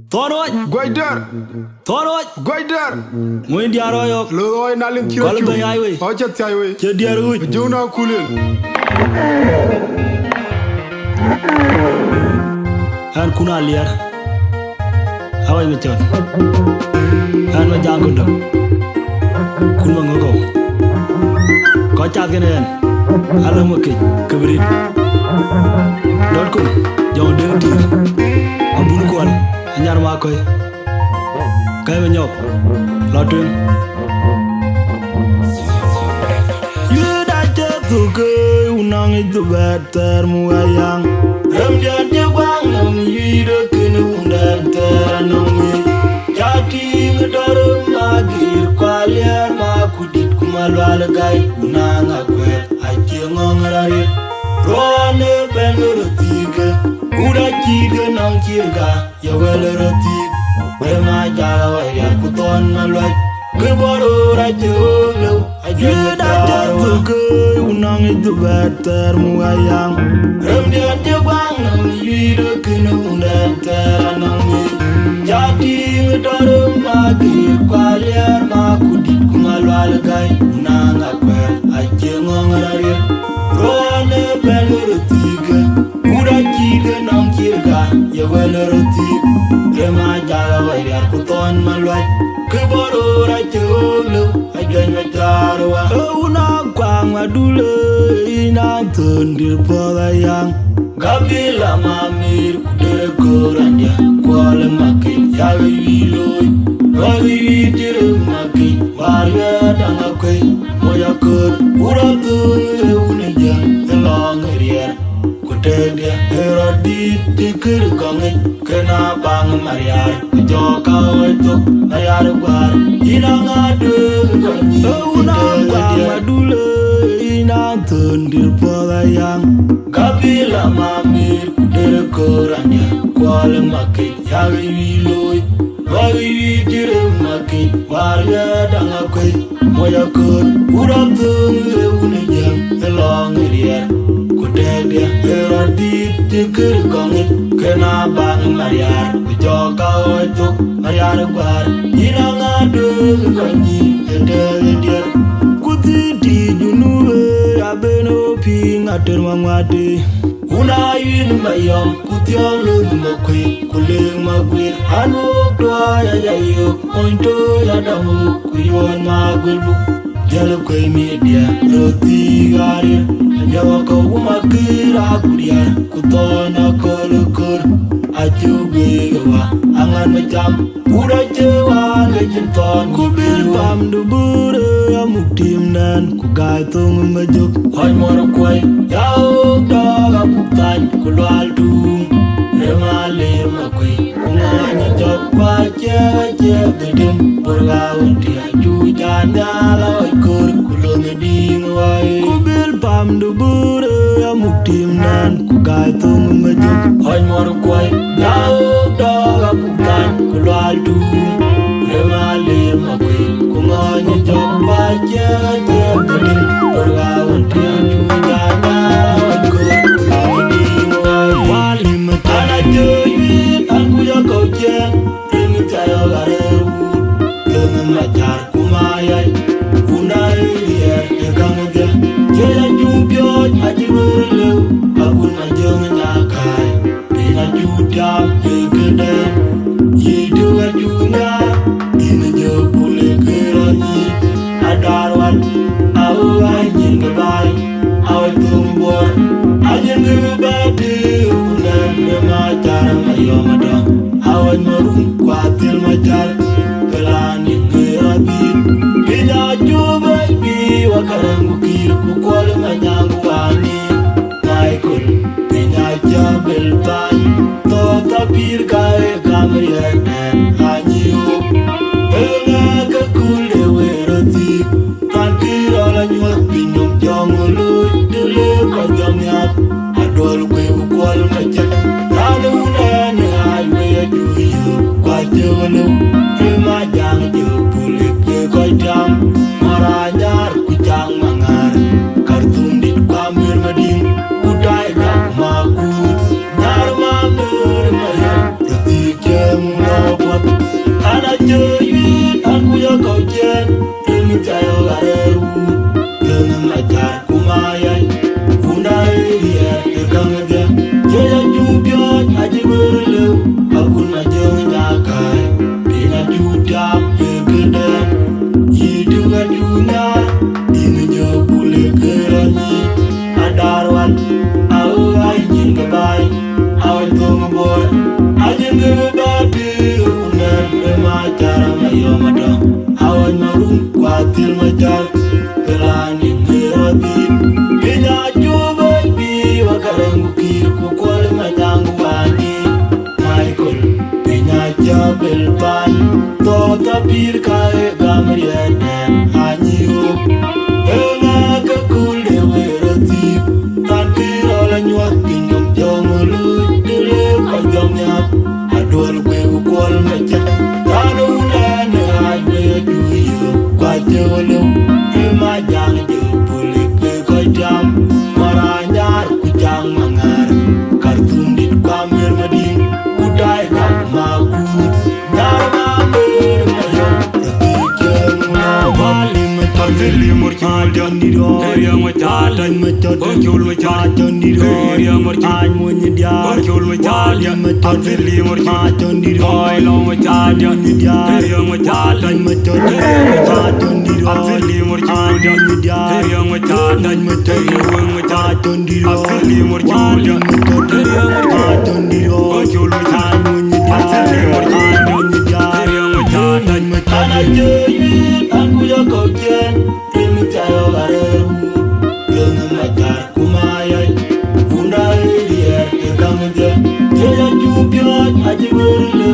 Tonoj Guaidar Tonoj Guaidar Mwen diaro yok lo roy na lim kilo Kol chu ben ay we o chat tay we Che diaro uj jona kulel Han kuna liar Hawai me chot Han ma jang kundam Kun ma ngogo Ko chat kene yan Alam ma kej Kebrit Dot kun Jong deng tir Abun kual Anyar ma koy Kay ma nyok Lotun Tuke unang itu better muayang Ramjan jebang nang yida kene undar teranongi Jadi ngedarem magir kwalian makudit kumalwal gai unang akwet aje ngongararit Roane bengerotiga udah ciga nang cirga ya welerotig Bema jaga waya kuton malwaj Keboro rajolo Ajuda jatuke unang itu better muayang Ramdian jebang nang yida kena undan teranongi Jadi ngedarem magir kwaliar makudit kumalwal gai unang akwet aje ngongararir Roane bengerotiga udah ciga nang cirga ya welerotig Rema jaga wayar kuton malwaj Keboro rajolo ajan matarwa Una kwang madule ina tundir polayang Gabila mamir kudere koranja Kuala makin yawe wiloi Rawi widire makin Warga dangakwe Moya kur Uratu uneja Ngelong erier Kutedia Erodit dikir kongi Kena bang mariar Kujoka wetuk Mariar gwar Inang adu Unang kwang madule Inang tundir polayang Gabila mamir Kudere koranya Kuala makin Yawe wiloi Rawi widire makin Warga dangakwe Moya kur Uratu uneja Ngelong erier Kutedia Erodit dikir kongi Kena bang mariar Kujoka wetuk Mariar gwar Inang adu Kanyi Ede Kuti di junube Abeno ping Ater mangwade Una yin mayom Kuti olun makwe Kuling magwir Anuk doa ya yayuk Ointo ya damu Kuyon magulbuk Jaluk kwe media Roti garir Jawa kau umakir akuriar Kutona kolukur Aju bewa Angan macam Udah cewa lejenton Kubil pam dubure Amuk timnan Kugaitung majuk Hoi moro kway Yauk dog apuk tan Kulwal dung Rema lema kway Kunganya jok Baca cek gedem Bergaun dia Jujan Dala ikur Kulungi ding way Kubil pam dubure Amuk timnan Kugaitung majuk Hoi moro kway Yauk dog apuk tan Kulwal dung Rema lema kway Kunganya jok Baca cek gedem Bergaun dia Jujan Dala ikur Kulungi ding way Wali metana joyin Aku ya kau jen Ini cayo gareru Kena macar kumayai Unai liar Dekang aja Jaya jumpiot Aji berlew Aku najeng nyakai Dina judam Hegeden Yidu ajunya Ini jepule kerani Adarwan Au anjing kebai Au tumbor Anjing kebadi Ulan Demacar Mayomada Awan marung Kuatil macar Kelani kerabit Bina coba Bi Wakarang bukir Kukual nganyang wani Naikul Bina jabel tan Tota pir kae kamriya dan Hanyuk Hela kekul dewe rotik Tankir ala nyuak Binyum jangului Dele kajam nyap Adol kwe kukual macar Rada unan Aywe aduyo Kwa jewelu Rema jang jepulik Koi jam Maranyar Kujang mangar Kartun dit kwamir mading Udai gak makut Nyar mamir belpan to tapir kae gamrieden anyo ela ka kule werati tan kiro la nyuat pinyum jomulu dele ko jomnya adol kwe kol mecha tanu la ne aywe duyo kwa jolo ma jang jo pulik ko jam maranyar ku jang mangar kartun dit kwamir madin kudai ka maku dama mer mayo rakijem na valim tanzili murcha janiro yang macatan macot kul macatan diro yang murcha mun dia kul macatan tanzili murcha janiro lo macatan dia yang macatan macot macatan diro tanzili murcha dia yang macatan macatan diro tanzili murcha yang macatan diro kul macatan mun dia tanzili murcha yang macatan macatan aja aku ya kau jen ini cayo gareru yang macar kumayai undai dia tekang je jaya jupiat aja berlu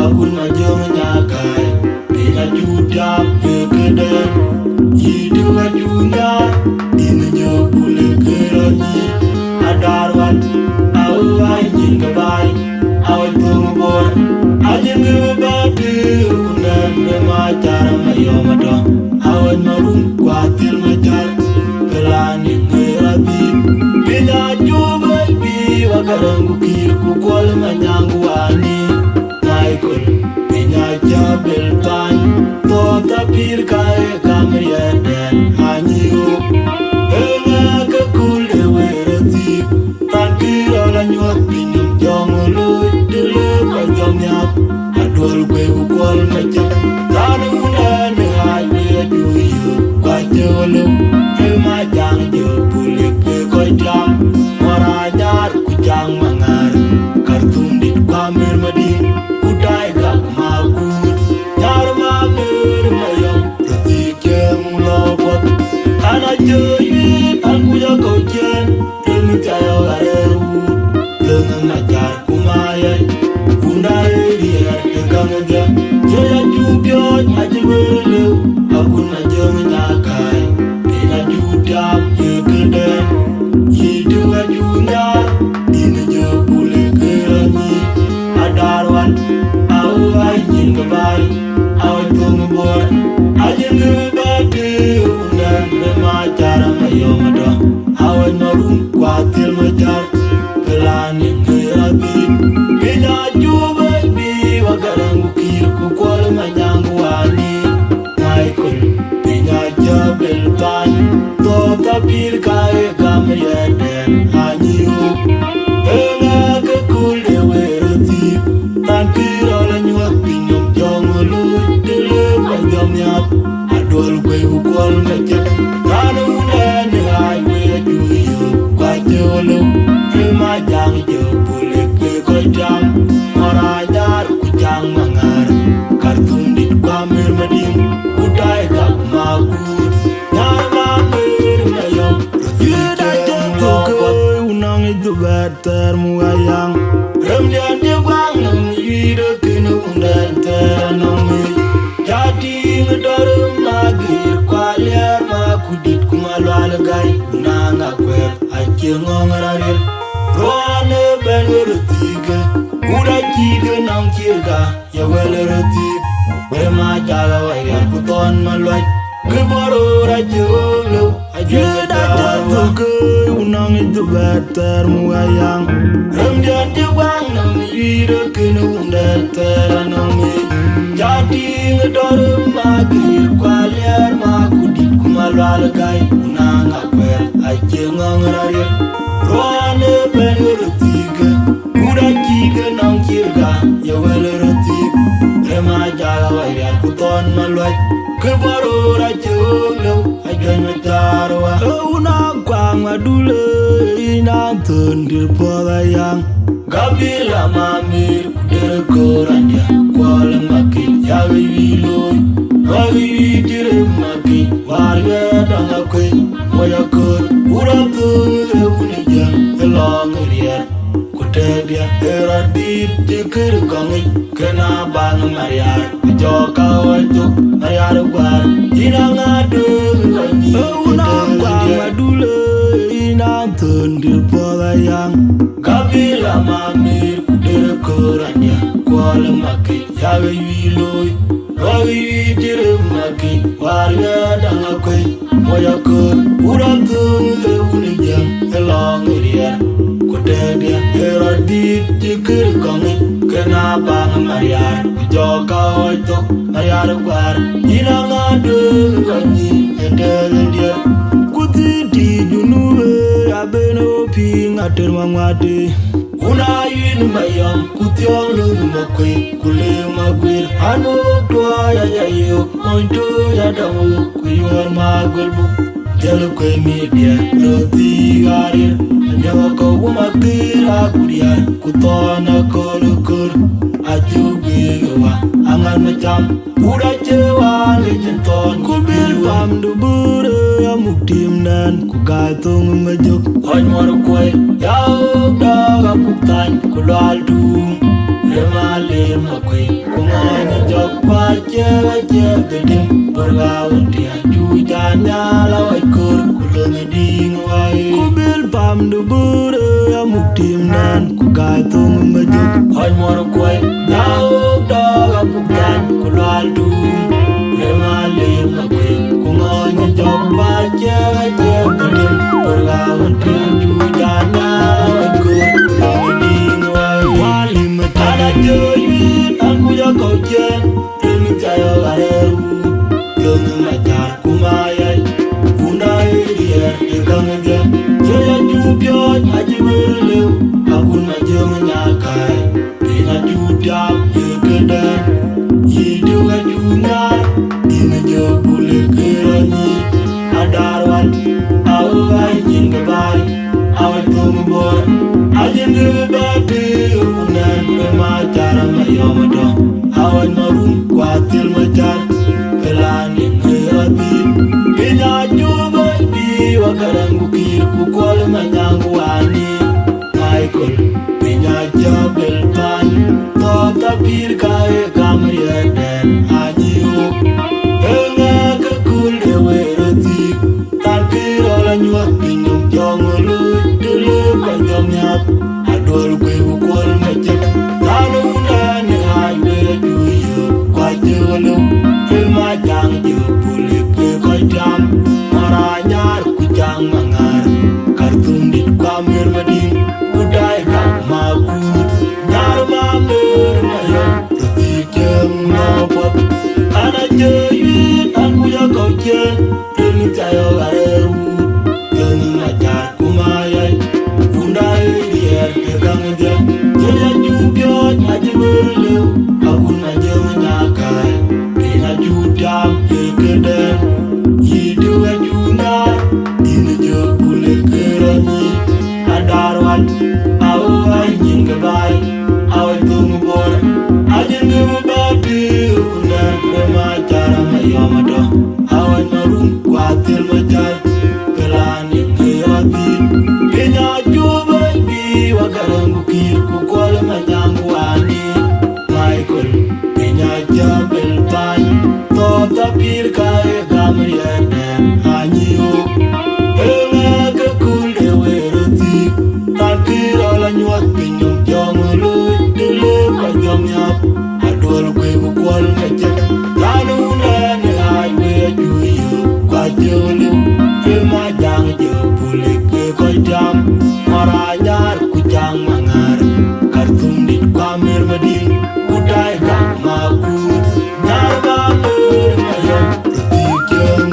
aku majang nyakai dia judap kekeden hidup ajunya ini jopule kerani adarwan awai jin kebai awai tungguan aja ngebati undang macar mayomado awai marun kuatil macar kelani ngerabi bina juba bi wakarangu kirku kol manyangu ani naikul bina jabel tan to tapir kae kamrieden anyo ela ka kule werati tan kiro la nyuat pinyum jomulu dele ko jomnyap adol kwe kol macha tanu la ne aywe duyo kwa jolo ma jang jo pulik ko jam maranyar ku jang mangar kartun dit kwamir madin kudai ga maku jar ma mer mayam rakijem lobot ana joyi aku ya kau jen ini cayo gareru dengan macar kumayai undai dia tekang je jaya jupiat aja berlu aku majang nyakai dia judap kekeden hidup ajunya ini jopule kerani adarwan awai jin kebai awai tungguan aja ngebati undang macar mayomado awai marun kuatil macar kelani ngerabi bina juba bi wakarangu kirku kol manyangu ani naikul bina jabel tan to tapir kae gamrieden anyo ela ka kule werati tan kiro la nyuat pinyum jomulu dele ko jomnyap adol kwe kol mecha tanu la ne aywe duyo kwa jolo ma jang jo pulik ko jam maranyar ku jang mangar kartun dit kwamir madin kudai ka maku dama mer mayom rakijem lobot unang itu better muayang remdian dia bang nang ide kene undan tanami jadi ngedarum lagi kwaliar maku dit kumalwal gai unang akwer aje ngongararir roane benertiga uda jiga nang kirga ya welertik bema jaga waya kuton malwaj geboro rajolo aje dato ke unang itu better muayang remdian jebang nang ide kene undan tanami jadi ngedarum magir kwaliar maku dit kumalwal gai unang akwer aje ngongararir roane benertiga uda jiga nang kirga ya welertik bema jaga waya kuton malwaj geboro rajolo aje metarwa una kwang adule ina tundir podayang gabila mamir kudere korandia kwal makit yawi wiloy wawi dire makit warga danga kwe moya kod uratu eunija elong riya kutedia eradit kir kongi kena bang mariar joka oito mariar gwar ina ngadu una kwa madule ina tundir pola yang kabila mamir kudir koranya kwal maki yawe wiloi rawi dire maki warga dangakoi moya kur urantung unija elong iriya kudedia erodit jikir kongi kena bang mariar joka oito mariar gwar ina ngadu kanyi endedia kuti di junube abeno ping ater mangwade una yin mayam kuti olu makwe kule magwir anu toa ya yo mointo ya damu kuyor magulbu telu kwe media roti garir nyawa ko umakira kuriar kutona kolukur ajubi wa angan macam ura cewa lejenton kubil pam dubure amuktim nan kugatung majuk hoy mor kwe yau daga puktan kulal tu remale makwe kumani jok pa cewa cewa bergaun dia jujanya lawai kur kulungi ding wai kubil pam dubure amuktim nan kugatung majuk hoy mor kwe yau daga puktan kulal tu remale makwe kumani jok pa cewa cewa bergaun dia jujanya lawai kur kulungi ding wai wali matana joyin aku ya kau jen remi tayo gareru Young Matar Kumayai Unai Ria Ekangga Jaya Jubiot Haji Berlew Akun Majeng Nyakai Pina Judam Yekedan Yidu Gajunar Dina Jebule Kerani Adarwan Awai Nyingabai Awai Tumubor Ajeng Gebati Unan Remacara Mayomato Awai Marum Kwatil Macar Pelani ngeratin Kenya coba di wakaran bukir Pukul manyangu wani Michael Kenya jabel pan Tota bir kaya kamria dan anyiu Enga kekul dewe retik Tan kira nyuak pinyum jongolu Dulu kanyam nyap Adol kwe pukul macam Tanu unani highway duyo Kwa jelu Majang jepule ke kajam maranyar kujang mangar kartun dit kamir madin udai kak makut nyar mamer mayam tertikem nopot ana jeyit aku ya kau jen demi tayo gareru demi majar kumayai undai dier dekang jen jaya jubiot aji berlew aku majeng nyakai Judam Yekedan Yidu Gajunar Dina Jebule Kerani Adarwan Awai Nyingabai Awai Tumubor Ajeng Gebati Unan Remacara Mayomato Awai Marum Kwatil Macar Pelani Ngeratin Kenya coba di wakaran bukir Pukul manyangu wani Michael Kenya jabel pan Tota bir kaya kamria dan anyiu Enga kekul dewe retik Tan kira la nyuak pinyum jongolu Dulu kanyam nyap Adol kwe bukwal ngecek Tanu unani highway juyu Kwa jelu Ema jang jepule ke kajam Maranyar kujang mangar Kartum dit kamir madin Udai kak makut Nyar mamer mayam Tertikem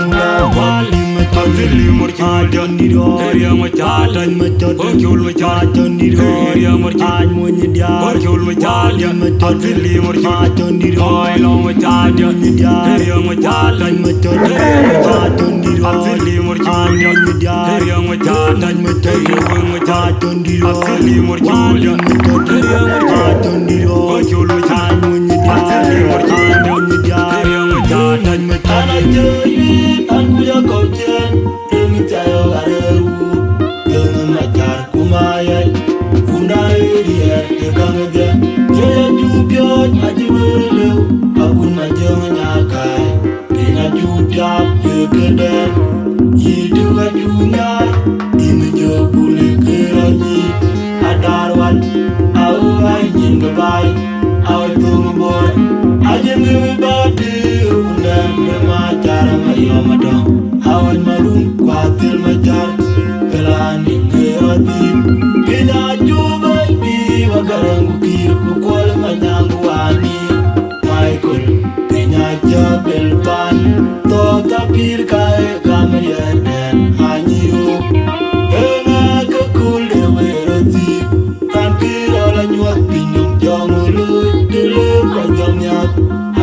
wali Tanzili murki Ajan diro Area macat Ajan macat Orkyul macat Ajan diro Area murki Aj munyidia Orkyul macat Tanzili murki Ajan diro Oilo macat Munyidia Area macat Ajan macat Ajan diro Tanzili murki Aj munyidia Area macat Ajan macat Ajan diro Tanzili murki Ajan macat Ajan diro Orkyul macat Munyidia Tanzili murki Aj munyidia Area macat Ajan macat Anajayit aku ya kau jen Demi tayo gareru Dengan macar kumayai Undai dia Dekang jen Jaya nhìn cái vai ai tung boy ai nhìn người ba đi undan ma cara ma yo ma do ai marun qua til ma jar pelani ngerati kina juba di wagarangu kir ku kol ma nyangu ani Michael pinya jabel pan to tapir kai kamya den hanyo ena ka kule werati tan kira la nyuat pinyum jongulu dulu ko jomyak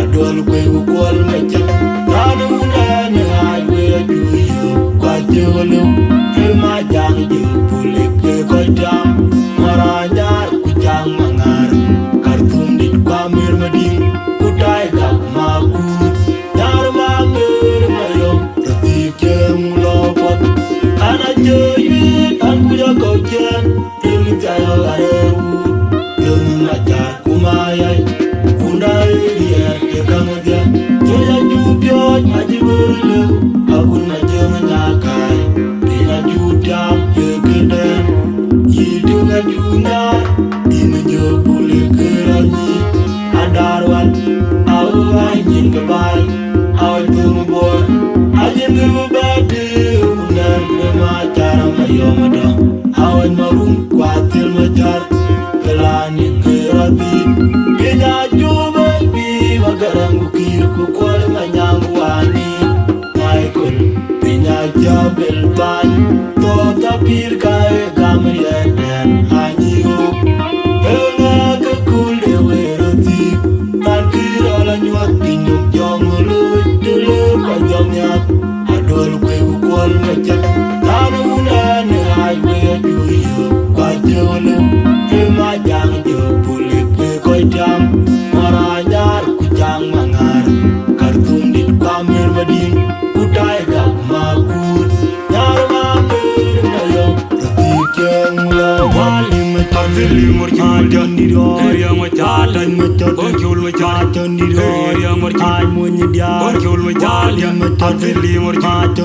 adol kwe ku kol ma chak tanu ne ai we du yo kwa jolo ma jang ju pulik ko jam marajar ku jang mangar kartum dit kwamir mading kutai kap maku dar mangur mayom rati kem lopot ana joyi an kuja ko jen il tayo arewu yung majar kumayai undai dia ke kangja joya jupyo majibulu akun majeng nyakai dina judam ye keden yidunga juna dimenyo pule kerani adarwan awai nyin kebai awai tumu boy ajin nubadi unan ma cara mayo mado awai marun kwatil majar kelani ngerati bina juba bi wagarangu kir ku kol manyangu wani Michael pinya jabel pan to tapir kai kamya den hanyo ena ka kule werati tan kira la nyuat pinyum jongulu dulu ko jomyak adol kwe ku kol macak tanu ne ai we du yo kwa jolo ma jang jo pulik ko jam marajar ku jang mangar kartum dit kamir madin utai gap makut nyar mangur mayo rati keng la wali Azili morchul janido, area machata, morchul machata, area morchul, ai munyi dia morchul machata, azili morchul.